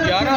11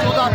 14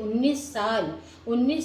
19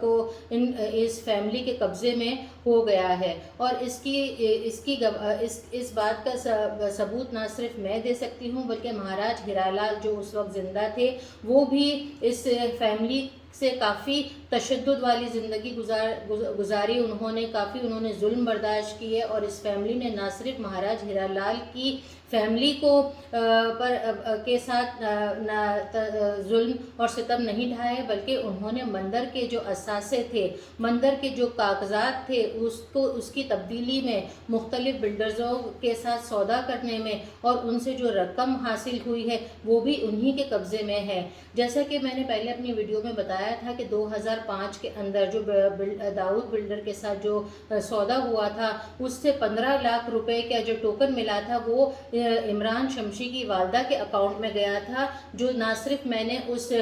کو اس فیملی کے قبضے میں ہو گیا ہے، اور اس بات کا ثبوت نہ صرف میں دے سکتی ہوں بلکہ مہاراج ہیرا لال جو اس وقت زندہ تھے وہ بھی اس فیملی سے کافی تشدد والی زندگی گزاری، انہوں نے ظلم برداشت کیے، اور اس فیملی نے نہ صرف مہاراج ہیرا لال کی فیملی کے ساتھ ظلم اور ستم نہیں ڈھائے بلکہ انہوں نے مندر کے جو اثاثے تھے، مندر کے جو کاغذات تھے، اس کی تبدیلی میں مختلف بلڈرزوں کے ساتھ سودا کرنے میں، اور ان سے جو رقم حاصل ہوئی ہے وہ بھی انہی کے قبضے میں ہے۔ جیسا کہ میں نے پہلے اپنی ویڈیو میں بتایا تھا کہ 2005 کے اندر جو داؤد بلڈر کے ساتھ جو سودا ہوا تھا اس سے 15 لاکھ روپے کا جو ٹوکن ملا تھا وہ عمران شمشی کی والدہ کے اکاؤنٹ میں گیا تھا، جو نہ صرف میں نے اس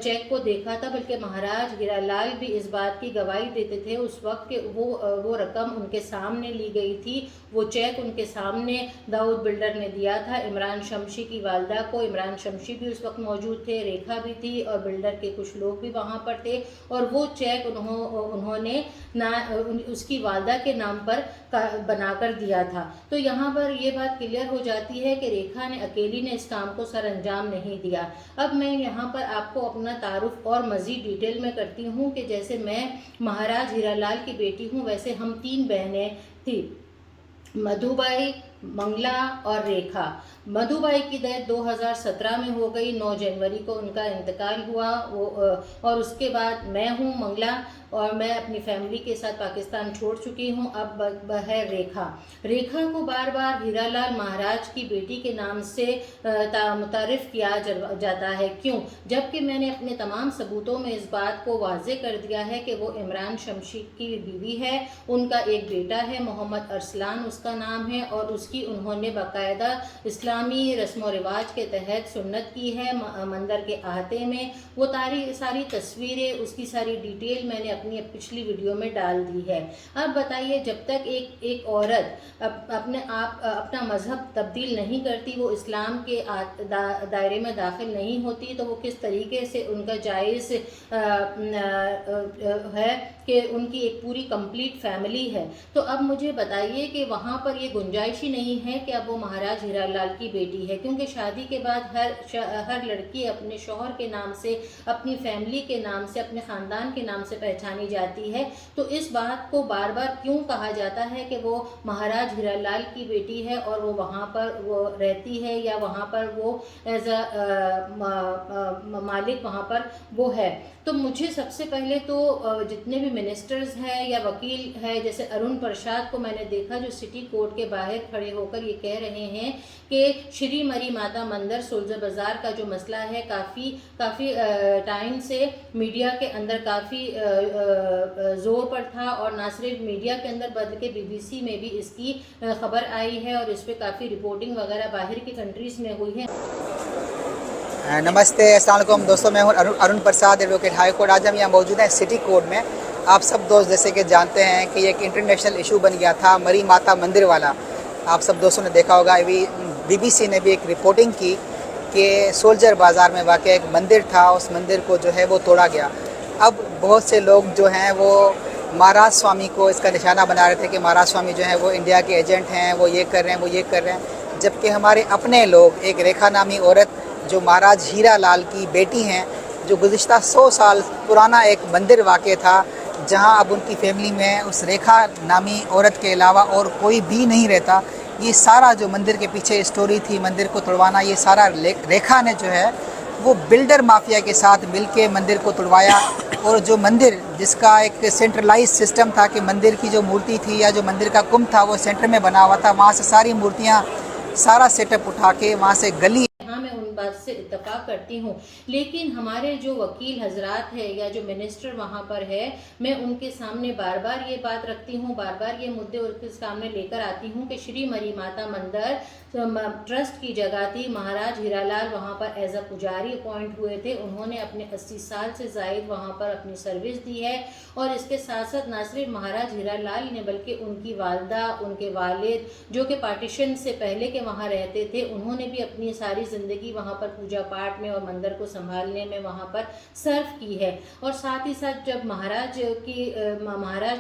چیک کو دیکھا تھا بلکہ مہاراج ہیرا لال بھی اس بات کی گواہی دیتے تھے اس وقت کہ وہ رقم ان کے سامنے لی گئی تھی، وہ چیک ان کے سامنے داؤد بلڈر نے دیا تھا عمران شمشی کی والدہ کو۔ عمران شمشی بھی اس وقت موجود تھے، ریکھا بھی تھی، اور بلڈر کے کچھ لوگ بھی وہاں پر تھے، اور وہ چیک انہوں نے اس کی والدہ کے نام پر بنا کر دیا تھا۔ تو یہاں پر یہ بات کلیئر ہو جاتی ہے کہ ریکھا نے اکیلی نے اس کام کو سر انجام نہیں دیا۔ اب میں یہاں پر آپ کو اپنا تعارف اور مزید ڈیٹیل میں کرتی ہوں کہ جیسے میں مہاراج ہیرا لال کی بیٹی ہوں، ویسے ہم 3 بہنیں تھیں، مدھو بائی، منگلا اور ریکھا۔ مدھو بائی کی ڈیتھ 2017 میں ہو گئی، 9 جنوری کو ان کا انتقال ہوا، اور اس کے بعد میں ہوں منگلا، اور میں اپنی فیملی کے ساتھ پاکستان چھوڑ چکی ہوں۔ اب ہے ریکھا۔ ریکھا کو بار بار ہیرا لال مہاراج کی بیٹی کے نام سے متعارف کیا جاتا ہے، کیوں؟ جبکہ میں نے اپنے تمام ثبوتوں میں اس بات کو واضح کر دیا ہے کہ وہ عمران شمشی کی بیوی ہے، ان کا ایک بیٹا ہے محمد ارسلان اس کا نام ہے، اور اس کی انہوں نے باقاعدہ اسلامی رسم و رواج کے تحت سنت کی ہے مندر کے احاطے میں۔ وہ ساری تصویریں، اس کی ساری ڈیٹیل میں نے اپنی پچھلی ویڈیو میں ڈال دی ہے۔ اب بتائیے، جب تک ایک عورت اپنا مذہب تبدیل نہیں کرتی، وہ اسلام کے دائرے میں داخل نہیں ہوتی، تو وہ کس طریقے سے ان کا جائز ہے کہ ان کی ایک پوری کمپلیٹ فیملی ہے۔ تو اب مجھے بتائیے کہ وہاں پر یہ گنجائش ہی نہیں ہے کہ اب وہ مہاراج ہیرا لال کی بیٹی ہے، کیونکہ شادی کے بعد ہر لڑکی اپنے شوہر کے نام سے، اپنی فیملی کے نام سے، اپنے خاندان کے نام سے پہچانی جاتی ہے۔ تو اس بات کو بار بار کیوں کہا جاتا ہے کہ وہ مہاراج ہیرا لال کی بیٹی ہے اور وہ وہاں پر وہ رہتی ہے، یا وہاں پر وہ ایز اے مالک وہاں پر وہ ہے؟ تو مجھے سب سے پہلے تو جتنے بھی منسٹرز ہیں یا وکیل ہے، جیسے ارون پرساد کو میں نے دیکھا جو سٹی کورٹ کے باہر کھڑے ہو کر یہ کہہ رہے ہیں کہ شری مری ماتا مندر سولجر بازار کا جو مسئلہ ہے کافی ٹائم سے میڈیا کے اندر کافی زور پر تھا، اور نہ صرف میڈیا کے اندر بلکہ BBC میں بھی اس کی خبر آئی ہے، اور اس پہ کافی رپورٹنگ وغیرہ باہر کی کنٹریز میں ہوئی ہے۔ نمستے، السلام علیکم دوستوں، میں ہوں Arun Prasad, advocate high court. آج ہم یہاں موجود ہیں سٹی کورٹ میں۔ آپ سب دوست جیسے کہ جانتے ہیں کہ یہ ایک انٹرنیشنل ایشو بن گیا تھا مری ماتا مندر والا۔ آپ سب دوستوں نے دیکھا ہوگا، BBC نے بھی ایک رپورٹنگ کی کہ سولجر بازار میں واقع ایک مندر تھا، اس مندر کو جو ہے وہ توڑا گیا۔ اب بہت سے لوگ جو ہیں وہ مہاراج سوامی کو اس کا نشانہ بنا رہے تھے کہ مہاراج سوامی جو ہیں وہ انڈیا کے ایجنٹ ہیں، وہ یہ کر رہے ہیں، وہ یہ کر رہے ہیں، جبکہ ہمارے اپنے لوگ، ایک ریکھا نامی عورت جو مہاراج ہیرا لال کی بیٹی ہیں، جو گزشتہ 100 سال پرانا ایک مندر واقع تھا، جہاں اب ان کی فیملی میں اس ریکھا نامی عورت کے علاوہ اور کوئی بھی نہیں رہتا۔ یہ سارا جو مندر کے پیچھے اسٹوری تھی مندر کو توڑوانا، یہ سارا ریکھا نے جو ہے وہ بلڈر مافیا کے ساتھ مل کے مندر کو توڑوایا، اور جو مندر جس کا ایک سینٹرلائز سسٹم تھا کہ مندر کی جو مورتی تھی یا جو مندر کا کمبھ تھا وہ سینٹر میں بنا ہوا تھا، وہاں سے ساری مورتیاں، سارا سیٹ اپ اٹھا کے وہاں سے گلی بات سے اتفاق کرتی ہوں، لیکن ہمارے جو وکیل حضرات ہیں یا جو منسٹر وہاں پر ہے، میں ان کے سامنے بار بار یہ بات رکھتی ہوں، بار بار یہ مدعے ان کے سامنے لے کر آتی ہوں کہ شری مری ماتا مندر ٹرسٹ کی جگہ تھی، مہاراج ہیرا لال وہاں پر ایز اے پجاری اپوائنٹ ہوئے تھے، انہوں نے اپنے 80 سال سے زائد وہاں پر اپنی سروس دی ہے، اور اس کے ساتھ ساتھ نہ صرف مہاراج ہیرا لال نے بلکہ ان کی والدہ، ان کے والد جو کہ پارٹیشن سے پہلے کے وہاں رہتے تھے، انہوں نے بھی اپنی ساری زندگی وہاں وہاں پر پوجا پاٹ میں اور مندر کو سنبھالنے میں وہاں پر صرف کی ہے. اور ساتھ ہی ساتھ جب مہاراج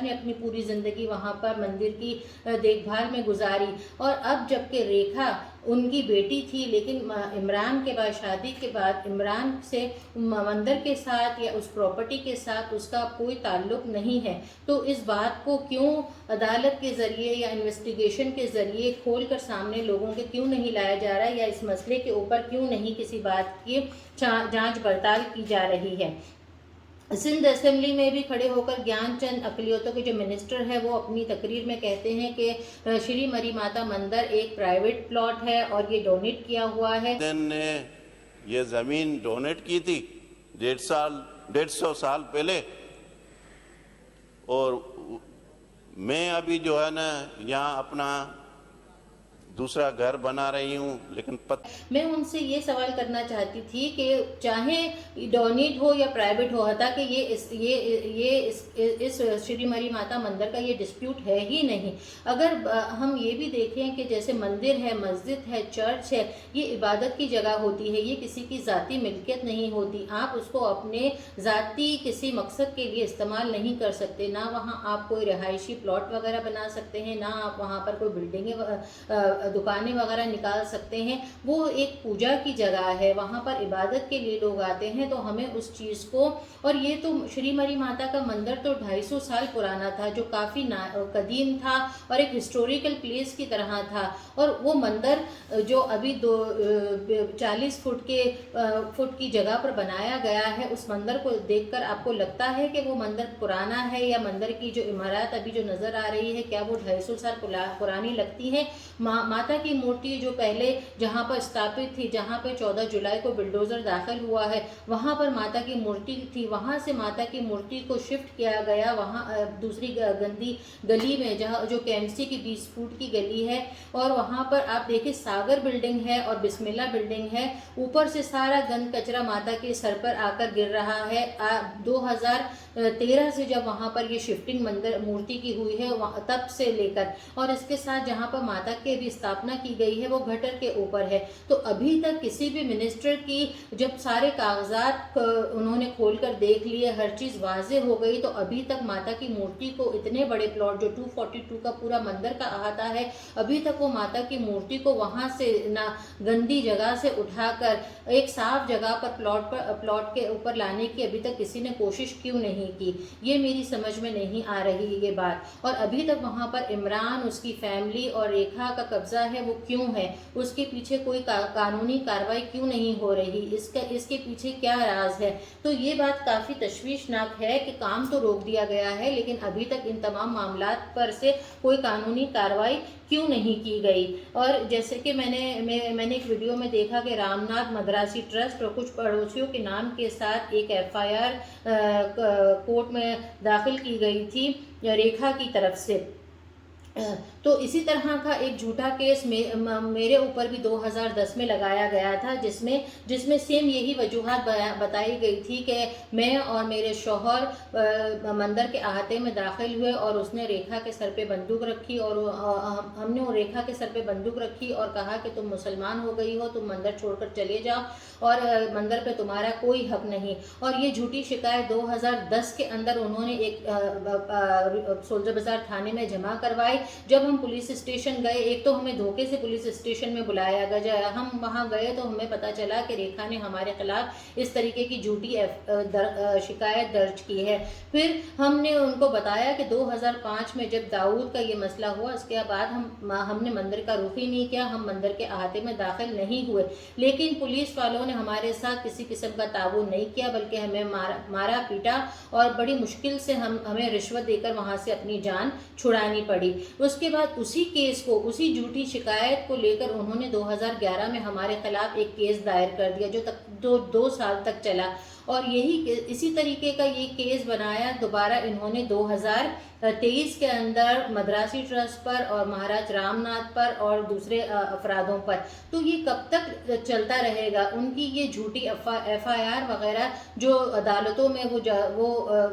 نے اپنی پوری زندگی وہاں پر مندر کی دیکھ بھال میں گزاری, اور اب جبکہ ریکھا ان کی بیٹی تھی, لیکن عمران کے بعد شادی کے بعد عمران سے مندر کے ساتھ یا اس پراپرٹی کے ساتھ اس کا کوئی تعلق نہیں ہے, تو اس بات کو کیوں عدالت کے ذریعے یا انویسٹیگیشن کے ذریعے کھول کر سامنے لوگوں کے کیوں نہیں لایا جا رہا ہے, یا اس مسئلے کے اوپر کیوں نہیں کسی بات کی جانچ پڑتال کی جا رہی ہے. سندھ اسمبلی میں بھی کھڑے ہو کر گیان چند اقلیتوں کے جو منسٹر ہے وہ اپنی تقریر میں کہتے ہیں کہ شری مری ماتا مندر ایک پرائیویٹ پلاٹ ہے اور یہ ڈونیٹ کیا ہوا ہے. نے یہ زمین ڈونیٹ کی تھی 150 سال پہلے, اور میں ابھی جو ہے نا یہاں اپنا دوسرا گھر بنا رہی ہوں, لیکن میں ان سے یہ سوال کرنا چاہتی تھی کہ چاہے ڈونیٹ ہو یا پرائیویٹ ہو, تاکہ یہ اس شری مری ماتا مندر کا یہ ڈسپیوٹ ہے ہی نہیں. اگر ہم یہ بھی دیکھیں کہ جیسے مندر ہے, مسجد ہے, چرچ ہے, یہ عبادت کی جگہ ہوتی ہے, یہ کسی کی ذاتی ملکیت نہیں ہوتی. آپ اس کو اپنے ذاتی کسی مقصد کے لیے استعمال نہیں کر سکتے. نہ وہاں آپ کوئی رہائشی پلاٹ وغیرہ بنا سکتے ہیں, نہ آپ وہاں پر کوئی بلڈنگیں دکانیں وغیرہ نکال سکتے ہیں. وہ ایک پوجا کی جگہ ہے, وہاں پر عبادت کے لیے لوگ آتے ہیں. تو ہمیں اس چیز کو, اور یہ تو شری مری ماتا کا مندر تو 250 سال پرانا تھا, جو کافی قدیم تھا اور ایک ہسٹوریکل پلیس کی طرح تھا. اور وہ مندر جو ابھی 40 فٹ کی جگہ پر بنایا گیا ہے, اس مندر کو دیکھ کر آپ کو لگتا ہے کہ وہ مندر پرانا ہے, یا مندر کی جو عمارات ابھی جو نظر آ رہی ہے کیا وہ 250 سال پرانی لگتی ہے. ماتا کی مورتی جو پہلے جہاں پر استھاپت تھی, جہاں پہ 14 جولائی کو بلڈوزر داخل ہوا ہے, وہاں پر ماتا کی مورتی تھی. وہاں سے ماتا کی مورتی کو شفٹ کیا گیا وہاں دوسری گندی گلی میں, جہاں جو KMC کی 20 فٹ کی گلی ہے. اور وہاں پر آپ دیکھیں ساگر بلڈنگ ہے اور بسم اللہ بلڈنگ ہے. اوپر سے سارا گند کچرا ماتا کے سر پر آ کر گر رہا ہے. 2013 سے جب وہاں پر یہ شفٹنگ مورتی کی ہوئی ہے تب سے لے کر, اور اس کے ساتھ جہاں پر ماتا کے بھی استھاپنا کی گئی ہے وہ گھٹر کے اوپر ہے. تو ابھی تک کسی بھی منسٹر کی جب سارے کاغذات انہوں نے کھول کر دیکھ لیے, ہر چیز واضح ہو گئی, تو ابھی تک ماتا کی مورتی کو اتنے بڑے پلاٹ جو 242 کا پورا مندر کا احاطہ ہے, ابھی تک وہ ماتا کی مورتی کو وہاں سے نہ گندی جگہ سے اٹھا کر ایک صاف جگہ پر پلاٹ کے اوپر لانے کی ابھی تک کسی نے کوشش کیوں نہیں کی, یہ میری سمجھ میں نہیں آ رہی یہ بات. اور ابھی تک وہاں پر عمران, اس کی فیملی اور ریکھا کا قبضہ ہے وہ کیوں ہے, اس کے پیچھے کوئی قانونی کارروائی کیوں نہیں ہو رہی, اس کے پیچھے کیا راز ہے. تو یہ بات کافی تشویشناک ہے کہ کام تو روک دیا گیا ہے, لیکن ابھی تک ان تمام معاملات پر سے کوئی قانونی کارروائی کیوں نہیں کی گئی. اور جیسے کہ میں نے ایک ویڈیو میں دیکھا کہ رام ناتھ مدراسی ٹرسٹ اور کچھ پڑوسیوں کے نام کے ساتھ ایک FIR کورٹ میں داخل کی گئی تھی ریکھا کی طرف سے. تو اسی طرح کا ایک جھوٹا کیس میرے اوپر بھی 2010 میں لگایا گیا تھا, جس میں سیم یہی وجوہات بتائی گئی تھی کہ میں اور میرے شوہر مندر کے احاطے میں داخل ہوئے اور اس نے ریکھا کے سر پہ بندوق رکھی, اور ہم نے ریکھا کے سر پہ بندوق رکھی اور کہا کہ تم مسلمان ہو گئی ہو, تم مندر چھوڑ کر چلے جاؤ اور مندر پہ تمہارا کوئی حق نہیں. اور یہ جھوٹی شکایت 2010 کے اندر انہوں نے ایک سولجر بازار تھانے میں جمع کروائی. جب ہم پولیس اسٹیشن گئے, ایک تو ہمیں دھوکے سے پولیس اسٹیشن میں بلایا گیا, ہم وہاں گئے تو ہمیں پتہ چلا کہ ریکھا نے ہمارے خلاف اس طریقے کی جھوٹی شکایت درج کی ہے. پھر ہم نے ان کو بتایا کہ 2005 میں جب داؤد کا یہ مسئلہ ہوا, اس کے بعد ہم نے مندر کا رخ ہی نہیں کیا, ہم مندر کے احاطے میں داخل نہیں ہوئے. لیکن پولیس والوں نے ہمارے ساتھ کسی قسم کا تعاون نہیں کیا, بلکہ ہمیں مارا پیٹا اور بڑی مشکل سے ہمیں رشوت دے کر وہاں سے اپنی جان چھڑانی پڑی. اس کے بعد اسی کیس کو, اسی جھوٹی شکایت کو لے کر انہوں نے 2011 میں ہمارے خلاف ایک کیس دائر کر دیا جو 2 سال تک چلا. اور اسی طریقے کا یہ کیس بنایا دوبارہ انہوں نے 2023 کے اندر مدراسی ٹرسٹ پر اور مہاراج رام ناتھ پر اور دوسرے افرادوں پر. تو یہ کب تک چلتا رہے گا؟ ان کی یہ جھوٹی FIR وغیرہ جو عدالتوں میں وہ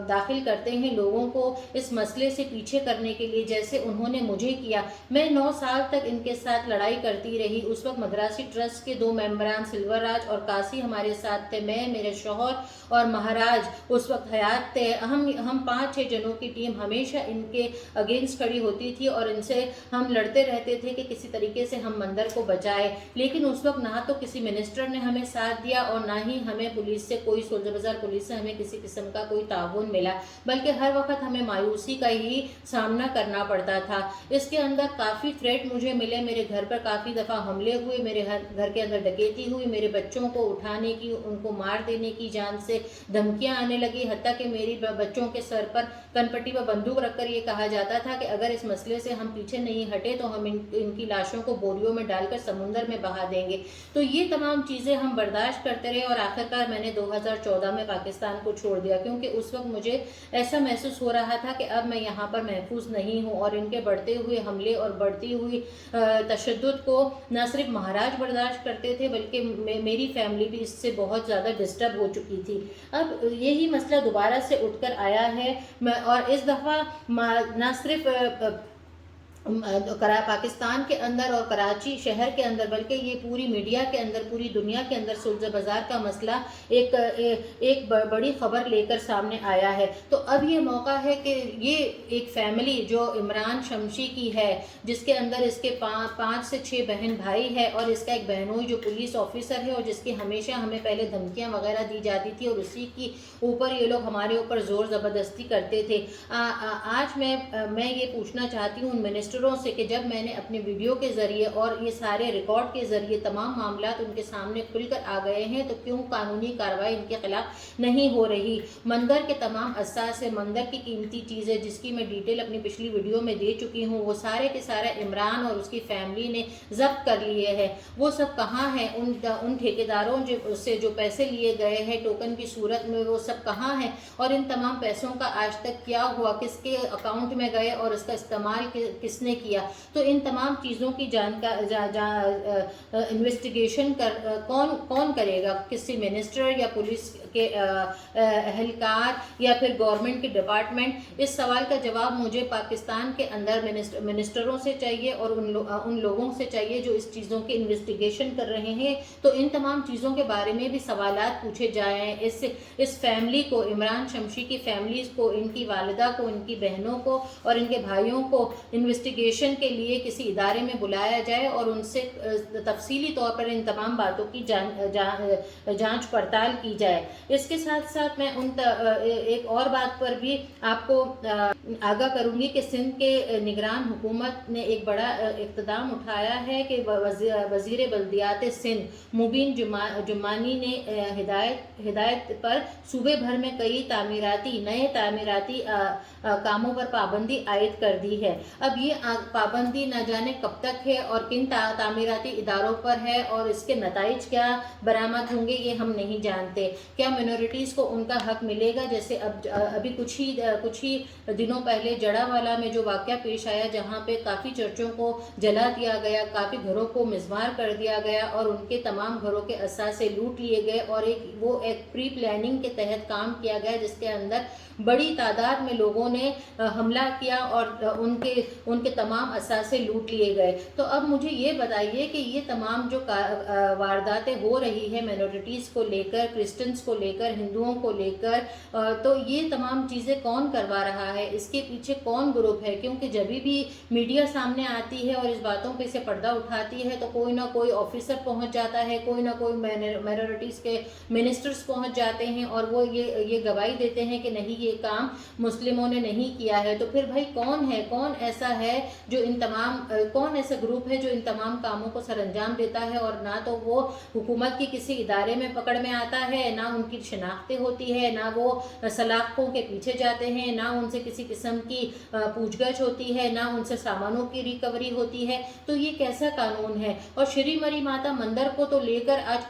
داخل کرتے ہیں لوگوں کو اس مسئلے سے پیچھے کرنے کے لیے، جیسے انہوں نے مجھے کیا. میں 9 سال تک ان کے ساتھ لڑائی کرتی رہی. اس وقت مدراسی ٹرسٹ کے 2 ممبران سلور راج اور کاسی ہمارے ساتھ تھے. میں، میرے شوہر اور مہاراج اس وقت حیات تھے. ہم 5-6 جنوں کی ٹیم ہمیشہ ان کے اگینسٹ کھڑی ہوتی تھی اور ان سے ہم لڑتے رہتے تھے کہ کسی طریقے سے ہم مندر کو بچائے. لیکن اس وقت نہ تو کسی منسٹر نے ہمیں ساتھ دیا اور نہ ہی ہمیں پولیس سے کوئی سولجر بازار پولیس سے ہمیں کسی قسم کا کوئی تعاون ملا، بلکہ ہر وقت ہمیں مایوسی کا ہی سامنا کرنا پڑتا تھا. اس کے اندر کافی تھریٹ مجھے ملے. میرے گھر پر کافی دفعہ حملے ہوئے، میرے گھر کے اندر ڈکیتی ہوئی، میرے بچوں کو اٹھانے کی، ان کو مار دینے کی جان سے دھمکیاں آنے لگی. حتیٰ کہ میری بچوں کے سر پر کنپٹی پر بندوق رکھ کر یہ کہا جاتا تھا کہ اگر اس مسئلے سے ہم پیچھے نہیں ہٹے تو ہم ان کی لاشوں کو بوریوں میں ڈال کر سمندر میں بہا دیں گے. تو یہ تمام چیزیں ہم برداشت کرتے رہے اور آخرکار میں نے 2014 میں پاکستان کو چھوڑ دیا، کیونکہ اس وقت مجھے ایسا محسوس ہو رہا تھا کہ اب میں یہاں پر محفوظ نہیں ہوں. اور ان کے بڑھتے ہوئے حملے اور بڑھتی ہوئی تشدد کو نہ صرف مہاراج برداشت کرتے تھے بلکہ میری فیملی بھی اس سے بہت زیادہ ڈسٹرب ہو چکی تھی. اب یہی مسئلہ دوبارہ سے اٹھ کر آیا ہے اور اس دفعہ نہ صرف پاکستان کے اندر اور کراچی شہر کے اندر بلکہ یہ پوری میڈیا کے اندر، پوری دنیا کے اندر سلجھا بازار کا مسئلہ ایک بڑی خبر لے کر سامنے آیا ہے. تو اب یہ موقع ہے کہ یہ ایک فیملی جو عمران شمشی کی ہے، جس کے اندر اس کے 5 سے 6 بہن بھائی ہے اور اس کا ایک بہنوئی جو پولیس آفیسر ہے اور جس کی ہمیشہ ہمیں پہلے دھمکیاں وغیرہ دی جاتی تھی اور اسی کی اوپر یہ لوگ ہمارے اوپر زور زبردستی کرتے تھے. آج میں یہ پوچھنا چاہتی ہوں ان منسٹروں سے کہ جب میں نے اپنے ویڈیو کے ذریعے اور یہ سارے ریکارڈ کے ذریعے تمام معاملات ان کے سامنے کھل کر آ گئے ہیں تو کیوں قانونی کارروائی ان کے خلاف نہیں ہو رہی؟ مندر کے تمام اثاثے، مندر کی قیمتی چیزیں جس کی میں ڈیٹیل اپنی پچھلی ویڈیو میں دے چکی ہوں، وہ سارے کے سارے عمران اور اس کی فیملی نے ضبط کر لیے ہیں. وہ سب کہاں ہیں؟ ان ٹھیکیداروں سے جو پیسے لیے گئے ہیں ٹوکن کی صورت میں، وہ سب کہاں ہیں؟ اور ان تمام پیسوں کا آج تک کیا ہوا؟ کس کے اکاؤنٹ میں گئے اور اس کا استعمال کس نے کیا؟ تو ان تمام چیزوں کی انویسٹیگیشن کون کرے گا؟ کسی منسٹر یا پولیس کے اہلکار یا پھر گورنمنٹ کے ڈپارٹمنٹ؟ اس سوال کا جواب مجھے پاکستان کے اندر منسٹروں سے چاہیے اور ان لوگوں سے چاہیے جو اس چیزوں کی انویسٹیگیشن کر رہے ہیں. تو ان تمام چیزوں کے بارے میں بھی سوالات پوچھے جائیں. اس فیملی کو، عمران شمشی کی فیملیز کو، ان کی والدہ کو، ان کی بہنوں کو اور ان کے بھائیوں کو انویسٹیگیشن کے لیے کسی ادارے میں بلایا جائے اور ان سے تفصیلی طور پر ان تمام باتوں کی جانچ پڑتال کی جائے. اس کے ساتھ ساتھ میں ایک اور بات پر بھی آپ کو آگاہ کروں گی کہ سندھ کے نگران حکومت نے ایک بڑا اقتدام اٹھایا ہے کہ وزیر بلدیات سندھ مبین جمانی نے ہدایت پر صوبے بھر میں کئی نئے تعمیراتی کاموں پر پابندی عائد کر دی ہے. اب یہ پابندی نہ جانے کب تک ہے اور کن تعمیراتی اداروں پر ہے اور اس کے نتائج کیا برآمد ہوں گے یہ ہم نہیں جانتے. کیا مینورٹیز کو ان کا حق ملے گا؟ جیسے ابھی کچھ ہی دنوں پہلے جڑاوالا میں جو واقعہ پیش آیا جہاں پہ کافی چرچوں کو جلا دیا گیا، کافی گھروں کو مسمار کر دیا گیا اور ان کے تمام گھروں کے اثاثے لوٹ لیے گئے اور ایک پری پلاننگ کے تحت کام کیا گیا جس کے اندر بڑی تعداد میں لوگوں نے حملہ کیا اور ان کے تمام اثاثے لوٹ لیے گئے. تو اب مجھے یہ بتائیے کہ یہ تمام جو وارداتیں ہو رہی ہیں مینورٹیز کو لے کر، کرسچنس کو لے کر، ہندوؤں کو لے کر، تو یہ تمام چیزیں کون کروا رہا ہے؟ اس کے پیچھے کون گروپ ہے؟ کیونکہ جب بھی میڈیا سامنے آتی ہے اور اس باتوں پہ سے پردہ اٹھاتی ہے تو کوئی نہ کوئی آفیسر پہنچ جاتا ہے، کوئی نہ کوئی مینورٹیز کے منسٹرز پہنچ جاتے ہیں اور وہ یہ گواہی دیتے ہیں کہ نہیں یہ کام مسلموں نے نہیں کیا ہے. تو پھر بھائی کون ایسا گروپ ہے جو ان تمام کاموں کو سر انجام دیتا ہے اور نہ تو وہ حکومت کی کسی ادارے میں پکڑ میں آتا ہے، نہ ان کی شناختیں ہوتی ہے، نہ وہ سلاخوں کے پیچھے جاتے ہیں، نہ ان سے کسی قسم کی پوچھ گچھ ہوتی ہے، نہ ان سے سامانوں کی ریکوری ہوتی ہے. تو یہ کیسا قانون ہے؟ اور شری مری ماتا مندر کو تو لے کر آج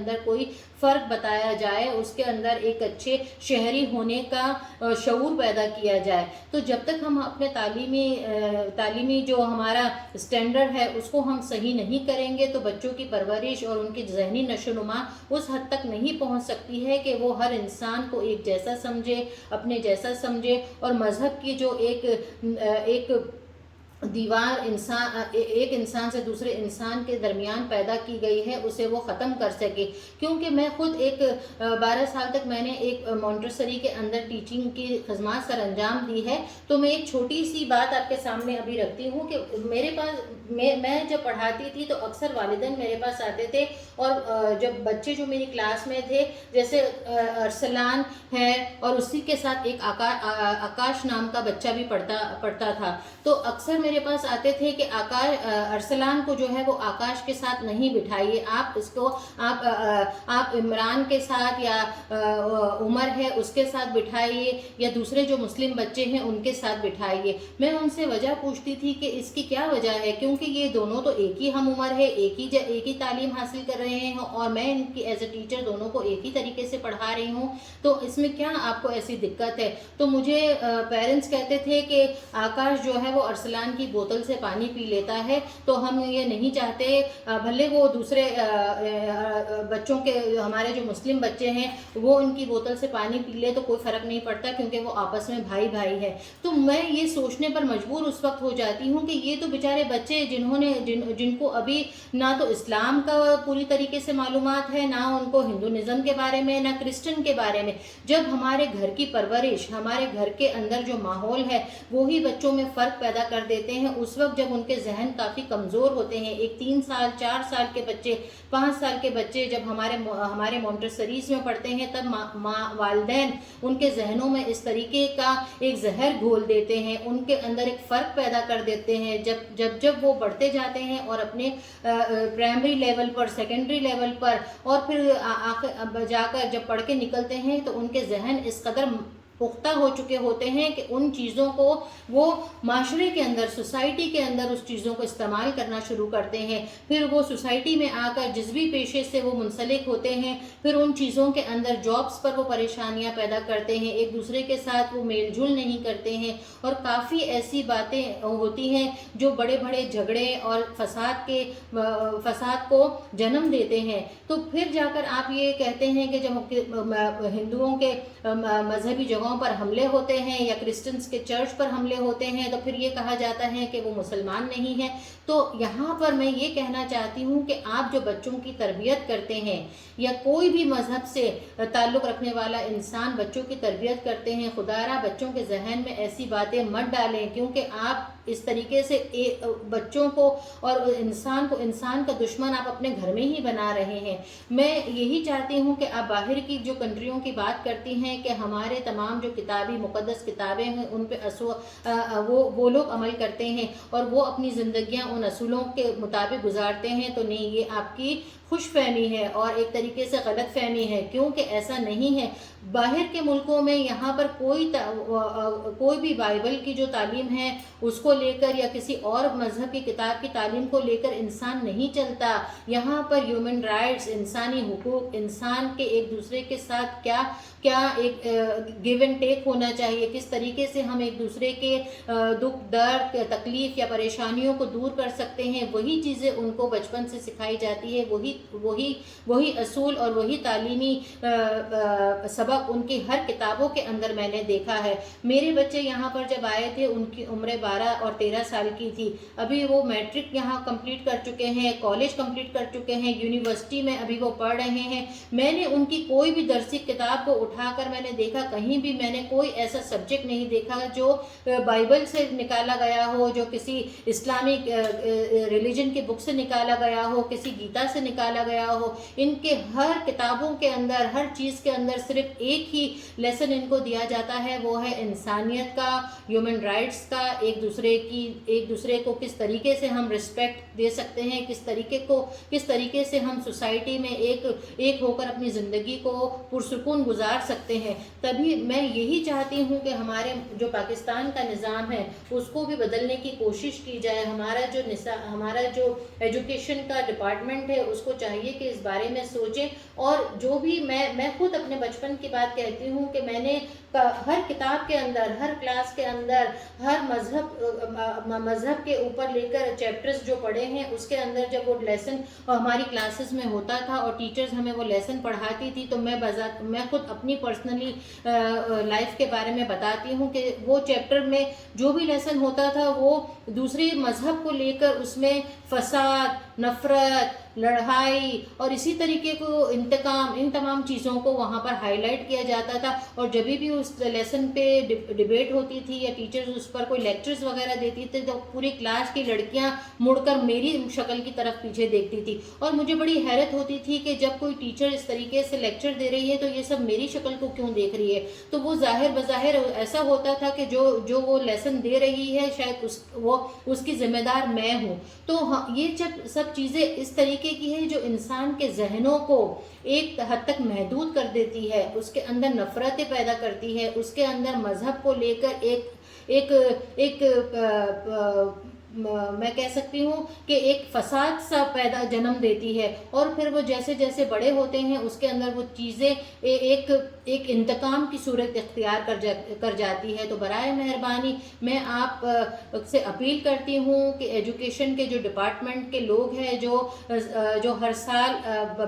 اندر کوئی فرق بتایا جائے, اس کے اندر ایک اچھے شہری ہونے کا شعور پیدا کیا جائے. تو جب تک ہم اپنے تعلیمی جو ہمارا اسٹینڈرڈ ہے اس کو ہم صحیح نہیں کریں گے تو بچوں کی پرورش اور ان کی ذہنی نشو و نما اس حد تک نہیں پہنچ سکتی ہے کہ وہ ہر انسان کو ایک جیسا سمجھے, اپنے جیسا سمجھے, اور مذہب کی جو ایک دیوار ایک انسان سے دوسرے انسان کے درمیان پیدا کی گئی ہے اسے وہ ختم کر سکے. کیونکہ میں خود 12 سال تک میں نے ایک مونٹیسری کے اندر ٹیچنگ کی خدمات سر انجام دی ہے. تو میں ایک چھوٹی سی بات آپ کے سامنے ابھی رکھتی ہوں کہ میرے پاس میں جب پڑھاتی تھی تو اکثر والدین میرے پاس آتے تھے, اور جب بچے جو میری کلاس میں تھے جیسے ارسلان ہے اور اسی کے ساتھ ایک آکاش نام کا بچہ بھی پڑھتا تھا, تو اکثر میرے پاس آتے تھے کہ ارسلان کو جو ہے وہ آکاش کے ساتھ نہیں بٹھائیے, آپ اس کو آپ عمران کے ساتھ یا عمر ہے اس کے ساتھ بٹھائیے, یا دوسرے جو مسلم بچے ہیں ان کے ساتھ بٹھائیے. میں ان سے وجہ پوچھتی تھی کہ اس کی کیا وجہ ہے, کیونکہ یہ دونوں تو ایک ہی ہم عمر ہے, ایک ہی تعلیم حاصل کر رہے ہیں, اور میں ان کی ایز اے ٹیچر دونوں کو ایک ہی طریقے سے پڑھا رہی ہوں, تو اس میں کیا آپ کو ایسی دقت ہے. تو مجھے پیرنٹس کہتے تھے کہ آکاش جو ہے وہ ارسلان کی بوتل سے پانی پی لیتا ہے, تو ہم یہ نہیں چاہتے بھلے وہ دوسرے بچوں کے ہمارے جو مسلم بچے ہیں وہ ان کی بوتل سے پانی پی لے تو کوئی فرق نہیں پڑتا کیونکہ وہ آپس میں بھائی ہے. تو میں یہ سوچنے پر مجبور اس وقت ہو جاتی ہوں کہ یہ تو بیچارے بچے جن کو ابھی نہ تو اسلام کا پوری طریقے سے معلومات ہے, نہ ان کو ہندوازم کے بارے میں, نہ کرسچن کے بارے میں. جب ہمارے گھر کی پرورش, ہمارے گھر کے اندر جو ماحول ہے وہی بچوں میں فرق پیدا کر دیتے ہیں, اس وقت جب ان کے ذہن کافی کمزور ہوتے ہیں. ایک 3 سال 4 سال کے بچے, 5 سال کے بچے جب ہمارے مونٹیسریز میں پڑھتے ہیں تب والدین ان کے ذہنوں میں اس طریقے کا ایک زہر گھول دیتے ہیں, ان کے اندر ایک فرق پیدا کر دیتے ہیں. جب وہ بڑھتے جاتے ہیں اور اپنے پرائمری لیول پر, سیکنڈری لیول پر, اور پھر جا کر جب پڑھ کے نکلتے ہیں تو ان کے ذہن اس قدر پختہ ہو چکے ہوتے ہیں کہ ان چیزوں کو وہ معاشرے کے اندر, سوسائٹی کے اندر اس چیزوں کو استعمال کرنا شروع کرتے ہیں. پھر وہ سوسائٹی میں آ کر جس بھی پیشے سے وہ منسلک ہوتے ہیں پھر ان چیزوں کے اندر جابس پر وہ پریشانیاں پیدا کرتے ہیں, ایک دوسرے کے ساتھ وہ میل جول نہیں کرتے ہیں, اور کافی ایسی باتیں ہوتی ہیں جو بڑے جھگڑے اور فساد کو جنم دیتے ہیں. تو پھر جا کر آپ یہ کہتے ہیں کہ جب ہندوؤں کے مذہبی جگہوں پر حملے ہوتے ہیں یا کرسچنز کے چرچ پر حملے ہوتے ہیں تو پھر یہ کہا جاتا ہے کہ وہ مسلمان نہیں ہیں. تو یہاں پر میں یہ کہنا چاہتی ہوں کہ آپ جو بچوں کی تربیت کرتے ہیں یا کوئی بھی مذہب سے تعلق رکھنے والا انسان بچوں کی تربیت کرتے ہیں, خدارا بچوں کے ذہن میں ایسی باتیں مت ڈالیں, کیونکہ آپ اس طریقے سے بچوں کو اور انسان کا دشمن آپ اپنے گھر میں ہی بنا رہے ہیں. میں یہی چاہتی ہوں کہ آپ باہر کی جو کنٹریوں کی بات کرتی ہیں کہ ہمارے تمام جو کتابی مقدس کتابیں ہیں ان پہ وہ لوگ عمل کرتے ہیں اور وہ اپنی زندگیاں ان اصولوں کے مطابق گزارتے ہیں, تو نہیں, یہ آپ کی خوش فہمی ہے اور ایک طریقے سے غلط فہمی ہے, کیونکہ ایسا نہیں ہے. باہر کے ملکوں میں یہاں پر کوئی بھی بائبل کی جو تعلیم ہے اس کو لے کر یا کسی اور مذہب کی کتاب کی تعلیم کو لے کر انسان نہیں چلتا. یہاں پر ہیومن رائٹس, انسانی حقوق, انسان کے ایک دوسرے کے ساتھ کیا ایک گیو اینڈ ٹیک ہونا چاہیے, کس طریقے سے ہم ایک دوسرے کے دکھ درد, تکلیف یا پریشانیوں کو دور کر سکتے ہیں, وہی چیزیں ان کو بچپن سے سکھائی جاتی ہے. وہی اصول اور وہی تعلیمی سبق ان کی ہر کتابوں کے اندر میں نے دیکھا ہے. میرے بچے یہاں پر جب آئے تھے ان کی عمریں 12 اور 13 سال کی تھی. ابھی وہ میٹرک یہاں کمپلیٹ کر چکے ہیں, کالج کمپلیٹ کر چکے ہیں, یونیورسٹی میں ابھی وہ پڑھ رہے ہیں. میں نے ان کی کوئی بھی درسی کتاب کو اٹھا کر میں نے دیکھا, کہیں بھی میں نے کوئی ایسا سبجیکٹ نہیں دیکھا جو بائبل سے نکالا گیا ہو, جو کسی اسلامک ریلیجن کی بک سے نکالا گیا ہو, کسی گیتا سے نکالا گیا ہو. ان کے ہر کتابوں کے اندر, ہر چیز کے اندر صرف ایک ہی لیسن ان کو دیا جاتا ہے, وہ ہے انسانیت کا, ہیومن رائٹس کا, ایک دوسرے کو کس طریقے سے ہم رسپیکٹ دے سکتے ہیں, کس طریقے سے ہم سوسائٹی میں ایک ہو کر اپنی زندگی کو پرسکون گزار سکتے ہیں. تبھی میں یہی چاہتی ہوں کہ ہمارے جو پاکستان کا نظام ہے اس کو بھی بدلنے کی کوشش کی جائے. ہمارا جو ایجوکیشن کا ڈپارٹمنٹ ہے اس کو چاہیے کہ اس بارے میں سوچیں. اور جو بھی میں خود اپنے بچپن کی بات کہتی ہوں کہ میں نے ہر کتاب کے اندر، ہر کلاس کے اندر، ہر مذہب کے اوپر لے کر چیپٹرز جو پڑھے ہیں، اس کے اندر جب وہ لیسن ہماری کلاسز میں ہوتا تھا اور ٹیچرز ہمیں وہ لیسن پڑھاتی تھی، تو میں خود اپنی پرسنلی لائف کے بارے میں بتاتی ہوں کہ وہ چیپٹر میں جو بھی لیسن ہوتا تھا وہ دوسرے مذہب کو لے کر اس میں فساد، نفرت، لڑائی اور اسی طریقے کو انتقام، ان تمام چیزوں کو وہاں پر ہائی لائٹ کیا جاتا تھا. اور جب بھی اس لیسن پہ ڈیبیٹ ہوتی تھی یا ٹیچرز اس پر کوئی لیکچرز وغیرہ دیتی تھی، تو پوری کلاس کی لڑکیاں مڑ کر میری شکل کی طرف پیچھے دیکھتی تھی. اور مجھے بڑی حیرت ہوتی تھی کہ جب کوئی ٹیچر اس طریقے سے لیکچر دے رہی ہے تو یہ سب میری شکل کو کیوں دیکھ رہی ہے. تو وہ ظاہر بظاہر ایسا ہوتا تھا کہ جو وہ لیسن دے رہی ہے شاید اس کی ذمہ دار میں ہوں. تو یہ سب چیزیں اس طریقے کی ہے جو انسان کے ذہنوں کو ایک حد تک محدود کر دیتی ہے، اس کے اندر نفرتیں پیدا کرتی ہے، اس کے اندر مذہب کو لے کر ایک میں کہہ سکتی ہوں کہ ایک فساد سا جنم دیتی ہے. اور پھر وہ جیسے جیسے بڑے ہوتے ہیں اس کے اندر وہ چیزیں ایک انتقام کی صورت اختیار کر جاتی ہے. تو برائے مہربانی میں آپ سے اپیل کرتی ہوں کہ ایجوکیشن کے جو ڈپارٹمنٹ کے لوگ ہیں جو ہر سال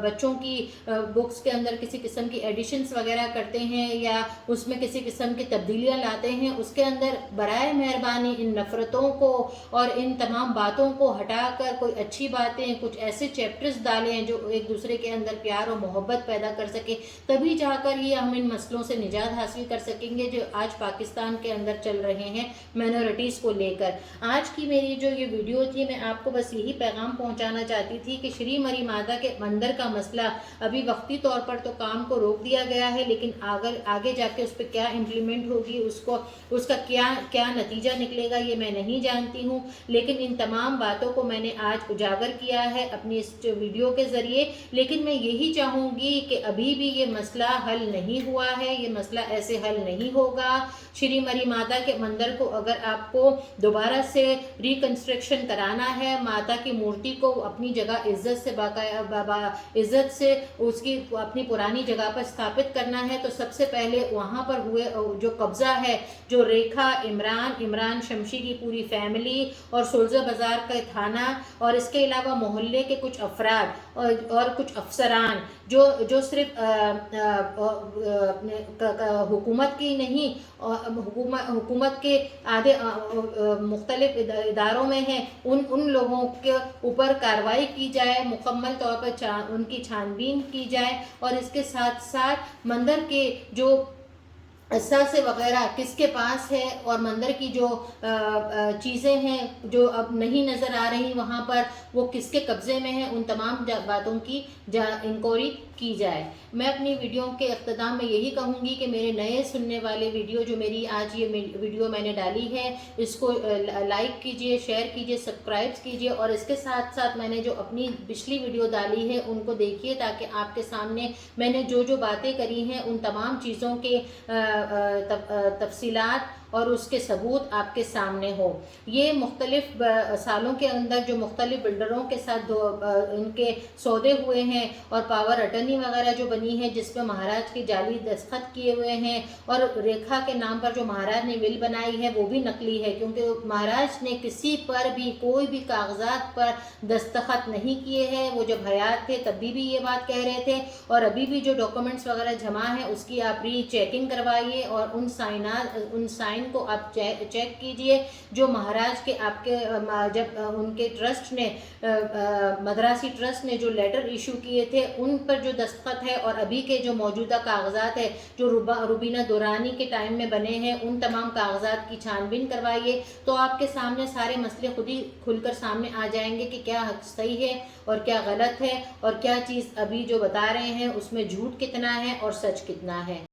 بچوں کی بکس کے اندر کسی قسم کی ایڈیشنز وغیرہ کرتے ہیں یا اس میں کسی قسم کی تبدیلیاں لاتے ہیں، اس کے اندر برائے مہربانی ان نفرتوں کو اور ان تمام باتوں کو ہٹا کر کوئی اچھی باتیں، کچھ ایسے چیپٹرز ڈالیں جو ایک دوسرے کے اندر پیار و محبت پیدا کر سکے. تبھی جا کر یہ ہم ان مسئلوں سے نجات حاصل کر سکیں گے جو آج پاکستان کے اندر چل رہے ہیں مائنورٹیز کو لے کر. آج کی میری جو یہ ویڈیو تھی، میں آپ کو بس یہی پیغام پہنچانا چاہتی تھی کہ شری مری ماتا کے مندر کا مسئلہ ابھی وقتی طور پر تو کام کو روک دیا گیا ہے، لیکن آگے جا کے اس پہ کیا امپلیمنٹ ہوگی، اس کا کیا نتیجہ نکلے گا، یہ میں نہیں جانتی ہوں. لیکن ان تمام باتوں کو میں نے آج اجاگر کیا ہے اپنی اس ویڈیو کے ذریعے. لیکن میں یہی چاہوں گی کہ ابھی بھی یہ مسئلہ حل نہیں ہوا ہے، یہ مسئلہ ایسے حل نہیں ہوگا. شری مری ماتا کے مندر کو اگر آپ کو دوبارہ سے ریکنسٹرکشن کرانا ہے، ماتا کی مورتی کو اپنی جگہ عزت سے اس کی اپنی پرانی جگہ پر ثابت کرنا ہے، تو سب سے پہلے وہاں پر ہوئے جو قبضہ ہے، جو ریکھا، عمران شمشی کی پوری فیملی اور سولزہ بازار کا تھانہ اور اس کے علاوہ محلے کے کچھ افراد اور کچھ افسران جو صرف حکومت کی نہیں، حکومت کے آدھے مختلف اداروں میں ہیں، ان لوگوں کے اوپر کارروائی کی جائے، مکمل طور پر ان کی چھان بین کی جائے. اور اس کے ساتھ ساتھ مندر کے جو اثاثے وغیرہ کس کے پاس ہے اور مندر کی جو چیزیں ہیں جو اب نہیں نظر آ رہی وہاں پر، وہ کس کے قبضے میں ہیں، ان تمام باتوں کی انکوائری کی جائے. میں اپنی ویڈیو کے اختتام میں یہی کہوں گی کہ میرے نئے سننے والے ویڈیو جو میری آج یہ ویڈیو میں نے ڈالی ہے، اس کو لائک کیجئے، شیئر کیجئے، سبسکرائب کیجئے، اور اس کے ساتھ ساتھ میں نے جو اپنی پچھلی ویڈیو ڈالی ہے ان کو دیکھیے، تاکہ آپ کے سامنے میں نے جو باتیں کری ہیں ان تمام چیزوں کے تفصیلات اور اس کے ثبوت آپ کے سامنے ہو. یہ مختلف سالوں کے اندر جو مختلف بلڈروں کے ساتھ ان کے سودے ہوئے ہیں اور پاور اٹرنی وغیرہ جو بنی ہے جس پہ مہاراج کے جعلی دستخط کیے ہوئے ہیں، اور ریکھا کے نام پر جو مہاراج نے ول بنائی ہے وہ بھی نقلی ہے، کیونکہ مہاراج نے کسی پر بھی کوئی بھی کاغذات پر دستخط نہیں کیے ہیں. وہ جب حیات تھے تب بھی یہ بات کہہ رہے تھے، اور ابھی بھی جو ڈاکومنٹس وغیرہ جمع ہیں اس کی آپ ری چیکنگ کروائیے اور ان سائن کو آپ چیک کیجئے جو مہاراج کے آپ کے جب ان کے ٹرسٹ نے مدراسی ٹرسٹ نے جو لیٹر ایشو کیے تھے ان پر جو دستخط ہے، اور ابھی کے جو موجودہ کاغذات ہے جو روبینہ دورانی کے ٹائم میں بنے ہیں، ان تمام کاغذات کی چھان بین کروائیے. تو آپ کے سامنے سارے مسئلے خود ہی کھل کر سامنے آ جائیں گے کہ کیا صحیح ہے اور کیا غلط ہے، اور کیا چیز ابھی جو بتا رہے ہیں اس میں جھوٹ کتنا ہے اور سچ کتنا ہے.